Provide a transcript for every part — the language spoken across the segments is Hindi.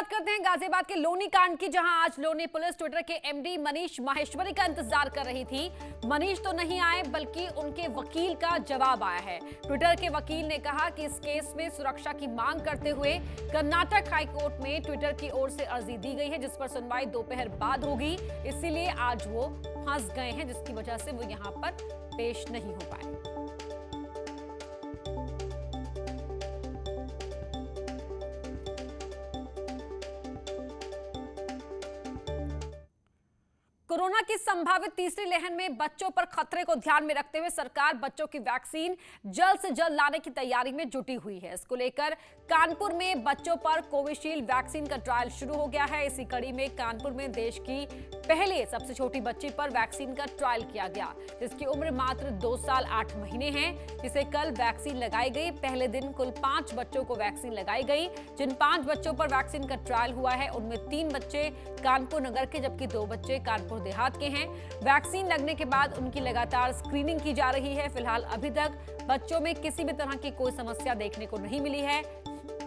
बात करते हैं गाजियाबाद के लोनी कांड की, जहां आज लोनी पुलिस ट्विटर के एमडी मनीष माहेश्वरी का इंतजार कर रही थी। मनीष तो नहीं आए, बल्कि उनके वकील का जवाब आया है। ट्विटर के वकील ने कहा कि इस केस में सुरक्षा की मांग करते हुए कर्नाटक हाईकोर्ट में ट्विटर की ओर से अर्जी दी गई है, जिस पर सुनवाई दोपहर बाद होगी। इसीलिए आज वो फंस गए हैं, जिसकी वजह से वो यहां पर पेश नहीं हो पाए। कोरोना की संभावित तीसरी लहर में बच्चों पर खतरे को ध्यान में रखते हुए सरकार बच्चों की वैक्सीन जल्द से जल्द लाने की तैयारी में जुटी हुई है। इसको लेकर कानपुर में बच्चों पर कोविशील्ड वैक्सीन का ट्रायल शुरू हो गया है। इसी कड़ी में कानपुर में देश की पहले सबसे छोटी बच्ची पर वैक्सीन का ट्रायल किया गया, जिसकी उम्र मात्र 2 साल 8 महीने है, जिसे कल वैक्सीन लगाई गई। पहले दिन कुल 5 बच्चों को वैक्सीन लगाई गई। जिन 5 बच्चों पर वैक्सीन का ट्रायल हुआ है, उनमें 3 बच्चे कानपुर नगर के, जबकि 2 बच्चे कानपुर देहात के हैं। वैक्सीन लगने के बाद उनकी लगातार स्क्रीनिंग की जा रही है। फिलहाल अभी तक बच्चों में किसी भी तरह की कोई समस्या देखने को नहीं मिली है।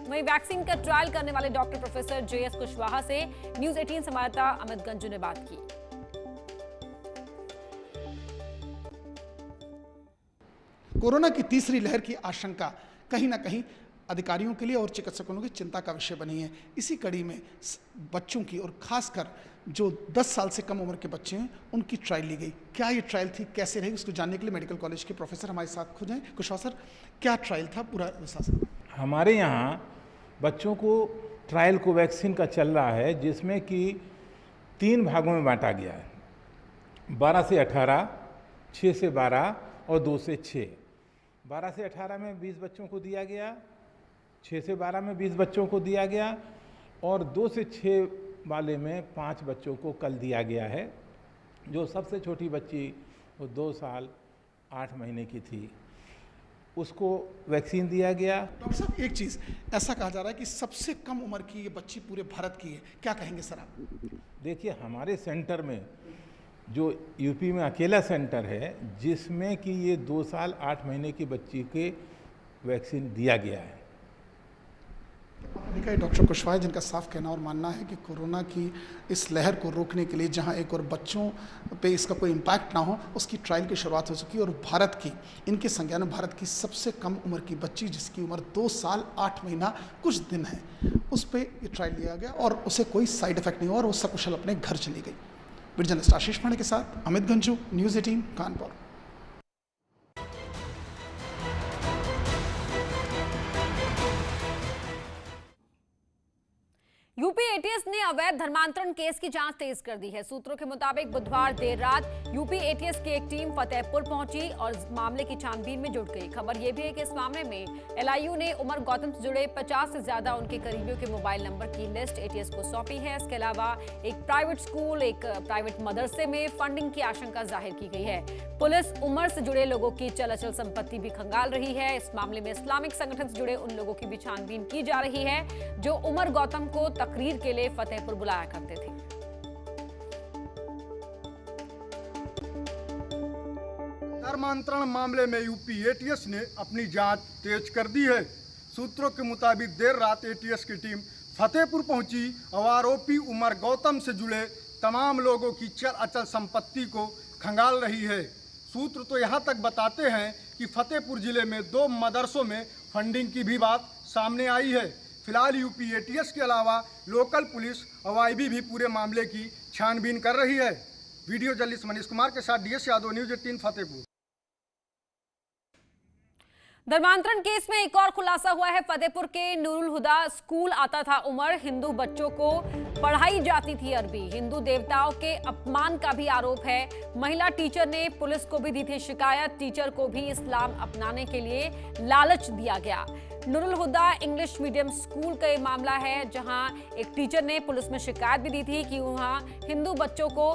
वहीं वैक्सीन का ट्रायल करने वाले डॉक्टर प्रोफेसर जेएस कुशवाहा से न्यूज़ 18 संवाददाता अमित गंजू ने बात की। कोरोना की तीसरी लहर की आशंका कहीं ना कहीं अधिकारियों के लिए और चिकित्सकों की चिंता का विषय बनी है। इसी कड़ी में बच्चों की और खासकर जो 10 साल से कम उम्र के बच्चे हैं, उनकी ट्रायल ली गई। क्या ये ट्रायल थी, कैसे रहेगी, उसको जानने के लिए मेडिकल कॉलेज के प्रोफेसर हमारे साथ खुद हैं। कुशवाहा सर, क्या ट्रायल था, पूरा विस्तार? हमारे यहाँ बच्चों को ट्रायल कोवैक्सीन का चल रहा है, जिसमें कि 3 भागों में बांटा गया है। 12 से 18, 6 से 12 और 2 से 6। 12 से 18 में 20 बच्चों को दिया गया, 6 से 12 में 20 बच्चों को दिया गया और 2 से 6 वाले में 5 बच्चों को कल दिया गया है। जो सबसे छोटी बच्ची वो 2 साल 8 महीने की थी, उसको वैक्सीन दिया गया। डॉक्टर साहब, एक चीज़ ऐसा कहा जा रहा है कि सबसे कम उम्र की ये बच्ची पूरे भारत की है, क्या कहेंगे सर आप? देखिए, हमारे सेंटर में जो यूपी में अकेला सेंटर है, जिसमें कि ये 2 साल 8 महीने की बच्ची के वैक्सीन दिया गया है। देखा है डॉक्टर कुशवाहा, जिनका साफ कहना और मानना है कि कोरोना की इस लहर को रोकने के लिए जहां एक और बच्चों पे इसका कोई इम्पैक्ट ना हो, उसकी ट्रायल की शुरुआत हो चुकी है। और भारत की, इनके संज्ञान में भारत की सबसे कम उम्र की बच्ची, जिसकी उम्र 2 साल 8 महीना कुछ दिन है, उस पर ये ट्रायल लिया गया और उसे कोई साइड इफेक्ट नहीं हुआ और वो सकुशल अपने घर चली गई। वीडियो जर्नलिस्ट आशीष पांडे के साथ Amit Ganju, news 18 Kanpur. UP ATS ने अवैध धर्मांतरण केस की जांच तेज कर दी है। सूत्रों के मुताबिक बुधवार देर रात यूपी एटीएस की एक टीम फतेहपुर पहुंची और इस मामले की छानबीन में जुट गई। खबर यह भी है कि इस मामले में एलआईयू ने उमर गौतम से जुड़े 50 से ज्यादा उनके करीबियों के मोबाइल नंबर की लिस्ट एटीएस को सौंपी है। इसके अलावा एक प्राइवेट स्कूल, एक प्राइवेट मदरसे में फंडिंग की आशंका जाहिर की गई है। पुलिस उमर से जुड़े लोगों की चल अचल संपत्ति भी खंगाल रही है। इस मामले में इस्लामिक संगठन से जुड़े उन लोगों की भी छानबीन की जा रही है जो उमर गौतम को तकरीर के लिए फतेहपुर बुलाया करते थे। धर्मांतरण मामले में यूपी एटीएस ने अपनी जांच तेज कर दी है। सूत्रों के मुताबिक देर रात एटीएस की टीम फतेहपुर पहुंची और आरोपी उमर गौतम से जुड़े तमाम लोगों की चल अचल संपत्ति को खंगाल रही है। सूत्र तो यहां तक बताते हैं कि फतेहपुर जिले में 2 मदरसों में फंडिंग की भी बात सामने आई है। फिलहाल यूपी एटीएस के अलावा लोकल पुलिस और आईबी भी पूरे मामले की छानबीन कर रही है। वीडियो जर्नलिस्ट मनीष कुमार के साथ डीएस यादव, न्यूज़ 18 फतेहपुर। धर्मांतरण केस में एक और खुलासा हुआ है। फतेहपुर के नूरुल हुदा स्कूल आता था उमर, हिंदू बच्चों को पढ़ाई जाती थी अरबी। हिंदू देवताओं के अपमान का भी आरोप है। महिला टीचर ने पुलिस को भी दी थी शिकायत। टीचर को भी इस्लाम अपनाने के लिए लालच दिया गया। नूरुल हुदा इंग्लिश मीडियम स्कूल का ये मामला है, जहां एक टीचर ने पुलिस में शिकायत भी दी थी कि वहां हिंदू बच्चों को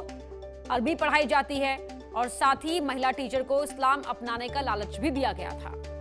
अरबी पढ़ाई जाती है और साथ ही महिला टीचर को इस्लाम अपनाने का लालच भी दिया गया था।